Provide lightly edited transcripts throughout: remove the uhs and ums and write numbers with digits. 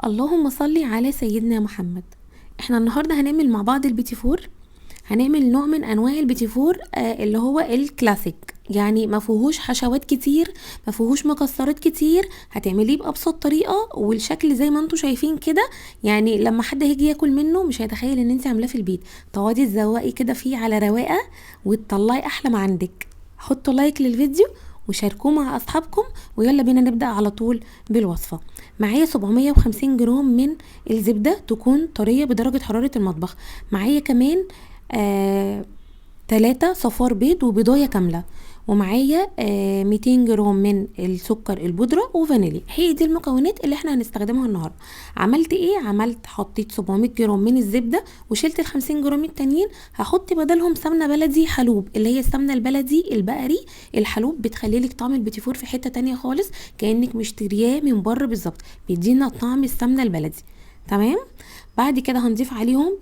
اللهم صل على سيدنا محمد. احنا النهارده هنعمل مع بعض البيتي فور. هنعمل نوع من انواع البيتي فور اللي هو الكلاسيك، يعني ما فيهوش حشوات كتير، ما فيهوش مكسرات كتير. هتعمليه بابسط طريقه والشكل زي ما انتم شايفين كده. يعني لما حد هيجي ياكل منه مش هيتخيل ان انت عاملاه في البيت. تقعدي تزوقي كده فيه على رواقه وتطلعي احلى ما عندك. حطوا لايك للفيديو وشاركوه مع اصحابكم، ويلا بينا نبدأ على طول بالوصفة. معايا 750 جرام من الزبدة تكون طرية بدرجة حرارة المطبخ. معايا كمان 3 صفار بيض وبيضاية كاملة. ومعايا 200 جرام من السكر البودرة وفانيليا. هي دي المكونات اللي احنا هنستخدمها النهاردة. عملت ايه؟ حطيت 700 جرام من الزبدة وشلت ال50 جرام التانيين. هحط بدلهم سمنة بلدي حلوب، اللي هي السمنة البلدي البقري. الحلوب بتخليلك طعم البيتي فور في حتة تانية خالص، كأنك مشترياه من بره بالظبط. بيدينا طعم السمنة البلدي. تمام. بعد كده هنضيف عليهم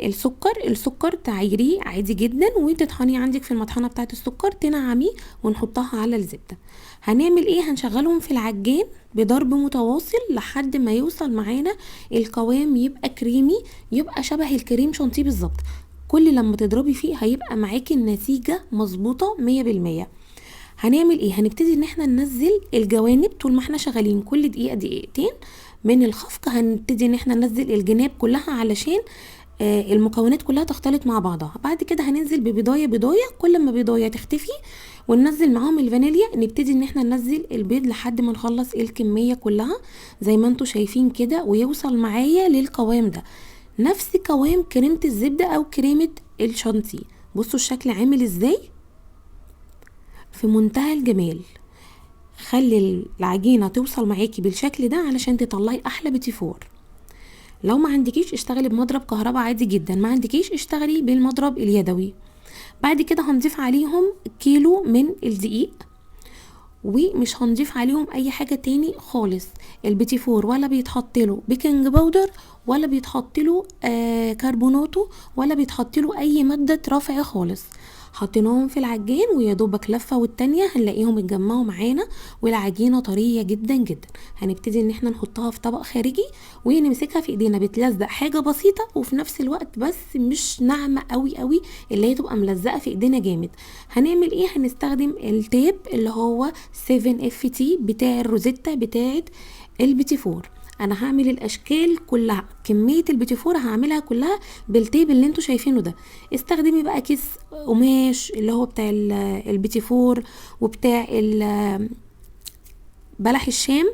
السكر تعيريه عادي جدا وتطحنيه عندك في المطحنه بتاعه السكر، تنعميه ونحطها على الزبده. هنعمل ايه؟ هنشغلهم في العجان بضرب متواصل لحد ما يوصل معانا القوام يبقى كريمي، يبقى شبه الكريم شانتيه بالظبط. كل لما تضربي فيه هيبقى معاكي النتيجه مظبوطه 100%. هنعمل ايه؟ هنبتدي ان احنا ننزل الجوانب طول ما احنا شغالين، كل دقيقه دقيقتين من الخفق هنبتدي ان احنا ننزل الجناب كلها علشان المكونات كلها تختلط مع بعضها. بعد كده هننزل ببضايه، كل ما بضايه تختفي وننزل معاهم الفانيليا. نبتدي ان احنا ننزل البيض لحد ما نخلص الكميه كلها زي ما انتوا شايفين كده، ويوصل معايا للقوام ده نفس قوام كريمه الزبده او كريمه الشانتيه. بصوا الشكل عامل ازاي، في منتهى الجمال. خلي العجينه توصل معاكي بالشكل ده علشان تطلعي احلى بيتي فور. لو ما عندكيش اشتغلي بمضرب كهرباء عادي جدا، ما عندكيش اشتغلي بالمضرب اليدوي. بعد كده هنضيف عليهم كيلو من الدقيق، ومش هنضيف عليهم اي حاجة تاني خالص. البيتي فور ولا بيتحط له بيكنج باودر، ولا بيتحط له كربوناتو، ولا بيتحط له اي مادة رافعة خالص. حطيناهم في العجين ويا دوبك لفه والتانيه هنلاقيهم اتجمعوا معانا والعجينه طريه جدا جدا. هنبتدي ان احنا نحطها في طبق خارجي ونمسكها في ايدينا بتلزق حاجه بسيطه وفي نفس الوقت بس مش ناعمه قوي قوي اللي هي تبقى ملزقه في ايدينا جامد. هنعمل ايه؟ هنستخدم التيب اللي هو 7 اف تي بتاع الروزيتا بتاعه البيتي فور. انا هعمل الاشكال كلها، كميه البيتي فور هعملها كلها بالتيب اللي انتوا شايفينه ده. استخدمي بقى كيس قماش اللي هو بتاع البيتي فور وبتاع بلح الشام،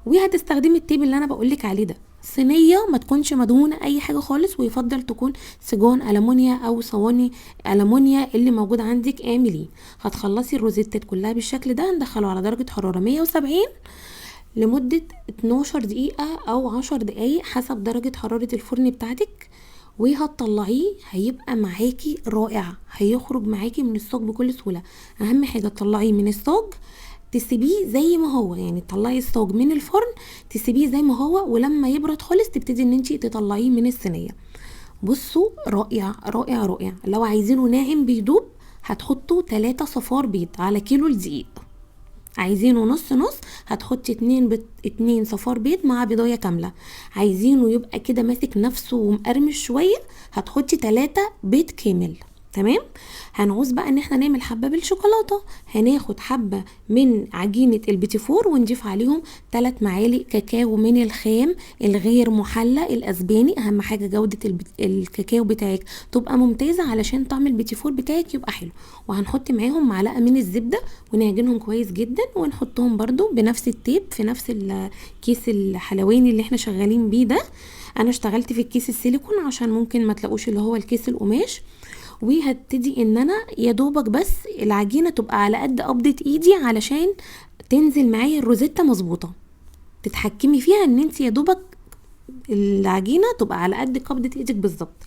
وهتستخدمي التيب اللي انا بقولك عليه ده. صينيه ما تكونش مدهونه اي حاجه خالص، ويفضل تكون سيجون المونيا او صواني المونيا اللي موجود عندك اعمليه. هتخلصي الروزيتات كلها بالشكل ده، ندخله على درجه حراره 170 لمدة 12 دقيقة أو 10 دقايق حسب درجة حرارة الفرن بتاعتك. وهتطلعيه هيبقى معاكي رائع، هيخرج معاكي من الصاج بكل سهولة. أهم حاجة تطلعيه من الصاج تسيبيه زي ما هو، يعني تطلعي الصاج من الفرن تسيبيه زي ما هو، ولما يبرد خالص تبتدي ان انتي تطلعيه من الصينية. بصوا رائع رائع رائع. لو عايزينه ناعم بيدوب هتحطوا 3 صفار بيض على كيلو الدقيق. عايزينه نص نص هتحطي 2 صفار بيض مع بيضايه كامله. عايزينه يبقى كده ماسك نفسه ومقرمش شويه هتحطي 3 بيض كامل. تمام. هنعوز بقى ان احنا نعمل حبه بالشوكولاته. هناخد حبه من عجينه البيتي فور ونضيف عليهم 3 معالق كاكاو من الخام الغير محلى الاسباني. اهم حاجه جوده الكاكاو بتاعك تبقى ممتازه علشان طعم البيتي فور بتاعك يبقى حلو. وهنحط معاهم معلقه من الزبده ونعجنهم كويس جدا، ونحطهم برضو بنفس التيب في نفس الكيس الحلواني اللي احنا شغالين بيه ده. انا اشتغلت في الكيس السيليكون عشان ممكن ما تلاقوش اللي هو الكيس القماش. وهبتدي ان انا يا دوبك بس العجينه تبقى على قد قبضه ايدي علشان تنزل معايا الروزيتا مظبوطه. تتحكمي فيها ان انت يا دوبك العجينه تبقى على قد قبضه ايدك بالظبط.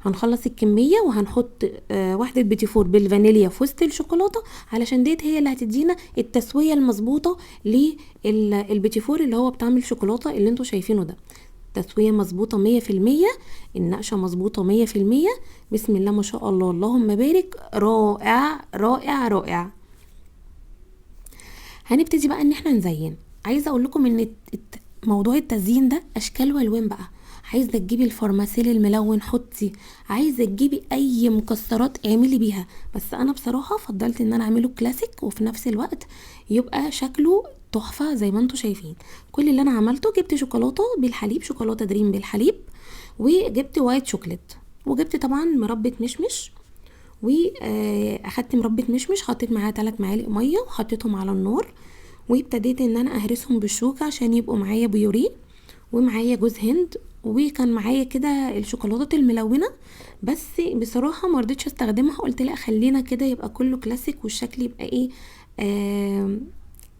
هنخلص الكميه وهنحط واحده بيتي فور بالفانيليا في وسط الشوكولاته علشان ديت هي اللي هتدينا التسويه المظبوطه للبيتي فور اللي هو بتعمل شوكولاته اللي انتوا شايفينه ده. تسويه مظبوطه 100%، النقشه مظبوطه 100%. بسم الله ما شاء الله اللهم بارك. رائع رائع رائع. هنبتدي بقى ان احنا نزين. عايزه اقول لكم ان موضوع التزيين ده اشكال والوان بقى، عايزه تجيبي الفارماسيل الملون حطي، عايزه تجيبي اي مكسرات اعملي بيها. بس انا بصراحه فضلت ان انا اعمله كلاسيك وفي نفس الوقت يبقى شكله تحفه زي ما انتوا شايفين. كل اللي انا عملته جبت شوكولاته بالحليب، شوكولاته دريم بالحليب، وجبت وايت شوكليت، وجبت طبعا مربى مشمش، واخدت مربى مشمش حطيت معاها 3 معالق ميه وحطيتهم على النار، وابتديت ان انا اهرسهم بالشوكة عشان يبقوا معايا بيوريه، ومعايا جوز هند، وكان معايا كده الشوكولاتات الملونة. بس بصراحة مرضتش استخدمها، قلت لا خلينا كده يبقى كله كلاسيك والشكل يبقى ايه. آه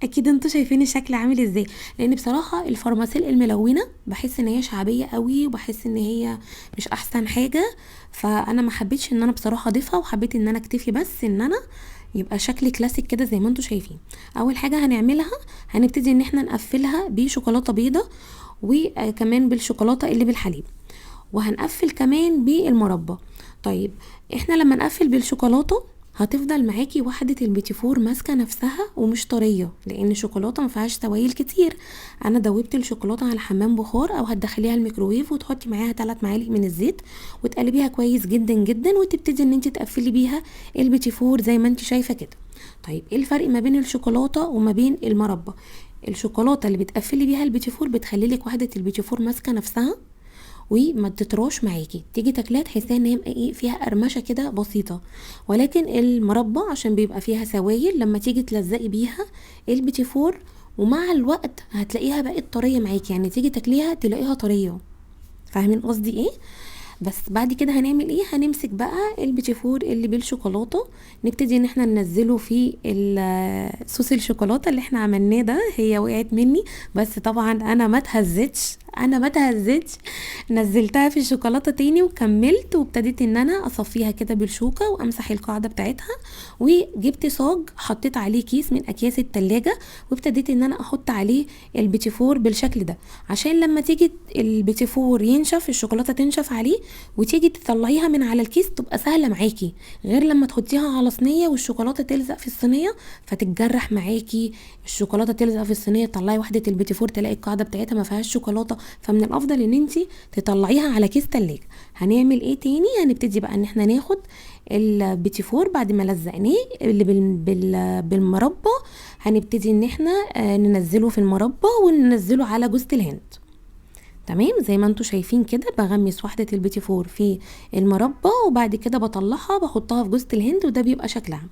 اكيد انتوا شايفين الشكل عامل ازاي، لان بصراحة الفارماسيل الملونة بحس ان هي شعبية قوي، وبحس ان هي مش احسن حاجة، فانا ما حبيتش ان انا بصراحة اضيفها، وحبيت ان انا اكتفي بس ان انا يبقى شكل كلاسيك كده زي ما انتوا شايفين. اول حاجة هنعملها هنبتدي ان احنا نقفلها بشوكولاتة بيضة، وكمان بالشوكولاتة اللي بالحليب، وهنقفل كمان بالمربى. طيب احنا لما نقفل بالشوكولاتة هتفضل معاكي وحدة البيتي فور ماسكة نفسها ومش طرية، لان الشوكولاتة مفيهاش سوائل كتير. انا دوبت الشوكولاتة على حمام بخار او هتدخليها الميكروويف وتحطي معاها 3 معالق من الزيت وتقلبيها كويس جدا جدا، وتبتدي ان انت تقفلي بيها البيتي فور زي ما انت شايفة كده. طيب ايه الفرق ما بين الشوكولاتة وما بين المربى؟ الشوكولاتة اللي بتقفلي بيها البيتي فور بتخلي لك وحدة البيتي فور ماسكة نفسها وما تطراش معاكي، تيجي تاكلها تحسيها ان هي ايه فيها قرمشه كده بسيطه. ولكن المربى عشان بيبقى فيها سوائل لما تيجي تلزقي بيها البيتي فور ومع الوقت هتلاقيها بقت طريه معاكي، يعني تيجي تاكليها تلاقيها طريه. فاهمين قصدي ايه؟ بس بعد كده هنعمل ايه؟ هنمسك بقى البيتي فور اللي بالشوكولاته، نبتدي ان احنا ننزله في صوص الشوكولاته اللي احنا عملناه ده. هي وقعت مني بس طبعا انا ما اتهزتش، نزلتها في الشوكولاته تاني وكملت، وابتديت ان انا اصفيها كده بالشوكه وامسح القاعده بتاعتها، وجبت صاج حطيت عليه كيس من اكياس التلاجة، وابتديت ان انا احط عليه البيتي فور بالشكل ده، عشان لما تيجي البيتي فور ينشف الشوكولاته تنشف عليه وتيجي تطلعيها من على الكيس تبقى سهله معاكي، غير لما تحطيها على صينيه والشوكولاته تلزق في الصينيه فتتجرح معاكي. الشوكولاته تلزق في الصينيه تطلعي وحده البيتي فور تلاقي القاعده بتاعتها ما فيهاش شوكولاته، فمن الافضل ان انت تطلعيها على كيس تلاجة. هنعمل ايه تاني؟ هنبتدي بقى ان احنا ناخد البيتي فور بعد ما لزقناه اللي بالمربى، هنبتدي ان احنا ننزله في المربى وننزله على جوز الهند. تمام زي ما انتوا شايفين كده، بغمس وحدة البيتي فور في المربى وبعد كده بطلعها بحطها في جوز الهند وده بيبقى شكلها.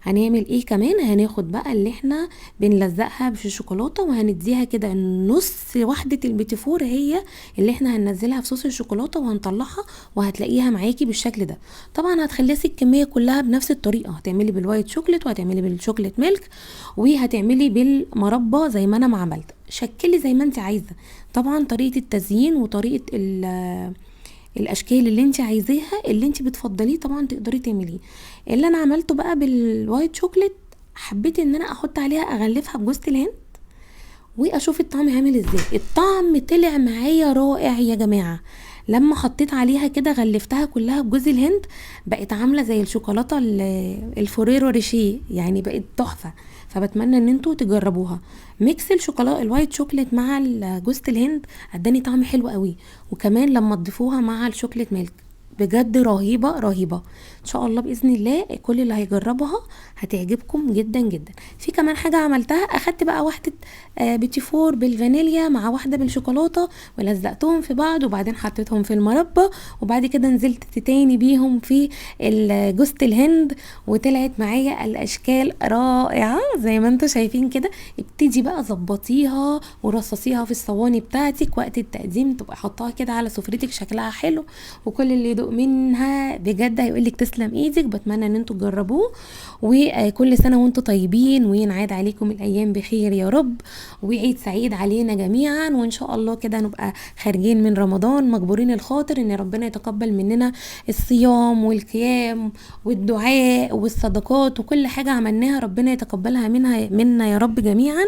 هنعمل ايه كمان؟ هناخد بقى اللي احنا بنلزقها بالشوكولاته وهنديها كده نص وحده البيتي فور هي اللي احنا هننزلها في صوص الشوكولاته وهنطلعها، وهتلاقيها معاكي بالشكل ده. طبعا هتخلصي الكميه كلها بنفس الطريقه، هتعملي بالوايت شوكليت وهتعملي بالشوكليت ميلك وهتعملي بالمربى زي ما انا ما عملت. شكلي زي ما انت عايزه، طبعا طريقه التزيين وطريقه الاشكال اللي انت عايزاها اللي انت بتفضليه طبعا تقدري تعمليه. اللي انا عملته بقى بالوايت شوكليت حبيت ان انا احط عليها اغلفها بجوز الهند واشوف الطعم عامل ازاي. الطعم طلع معايا رائع يا جماعه، لما حطيت عليها كده غلفتها كلها بجوز الهند بقت عامله زي الشوكولاته الفوريرو ريشيه، يعني بقت تحفه. فبتمنى ان انتوا تجربوها. ميكس الشوكولاته الوايت شوكليت مع جوز الهند اداني طعم حلو قوي، وكمان لما تضيفوها مع الشوكليت ميلك بجد رهيبه رهيبه. ان شاء الله باذن الله كل اللي هيجربها هتعجبكم جدا جدا. في كمان حاجه عملتها، اخدت بقى واحده بيتي فور بالفانيليا مع واحده بالشوكولاته ولزقتهم في بعض وبعدين حطيتهم في المربى، وبعد كده نزلت تاني بيهم في جوز الهند وطلعت معايا الاشكال رائعه زي ما انتم شايفين كده. ابتدي بقى ظبطيها ورصصيها في الصواني بتاعتك وقت التقديم، تبقى حطها كده على سفرتك شكلها حلو، وكل اللي يدوق منها بجد هيقولك تسلم ايدك. بتمنى ان انتوا تجربوه، وكل سنه وانتوا طيبين وينعاد عليكم الايام بخير يا رب، وعيد سعيد علينا جميعا، وان شاء الله كده نبقى خارجين من رمضان مجبورين الخاطر ان ربنا يتقبل مننا الصيام والقيام والدعاء والصدقات وكل حاجه عملناها ربنا يتقبلها منا يا رب جميعا،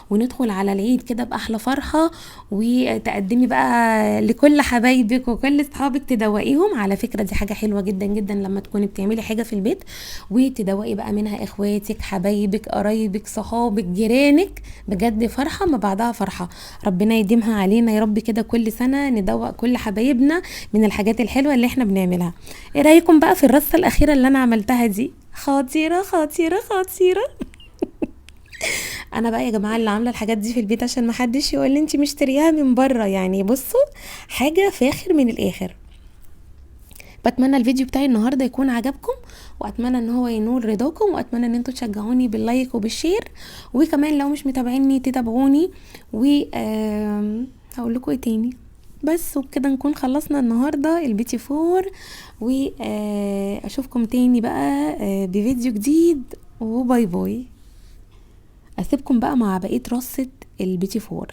وندخل على العيد كده باحلى فرحه، وتقدمي بقى لكل حبايبك وكل اصحابك تدوقيهم على على فكرة دي حاجة حلوة جدا جدا لما تكوني بتعملي حاجة في البيت وتدوقي بقى منها اخواتك، حبايبك، قرايبك، صحابك، جيرانك. بجد فرحة ما بعدها فرحة. ربنا يديمها علينا يا رب كده، كل سنة ندوق كل حبايبنا من الحاجات الحلوة اللي احنا بنعملها. ايه رأيكم بقى في الرصة الأخيرة اللي انا عملتها دي؟ خطيرة خطيرة خطيرة. انا بقى يا جماعه اللي عامله الحاجات دي في البيت عشان ما حدش يقول لي انت مشترياها من بره. يعني بصوا، حاجه فاخر من الاخر. بتمنى الفيديو بتاعي النهارده يكون عجبكم، واتمنى ان هو ينول رضاكم، واتمنى ان انتوا تشجعوني باللايك وبالشير، وكمان لو مش متابعيني تتابعوني. و هقول لكم ايه تاني؟ بس وبكده نكون خلصنا النهارده البيتي فور، واشوفكم تاني بقى بفيديو جديد، وباي باي. اسيبكم بقى مع بقيه رصة البيتي فور.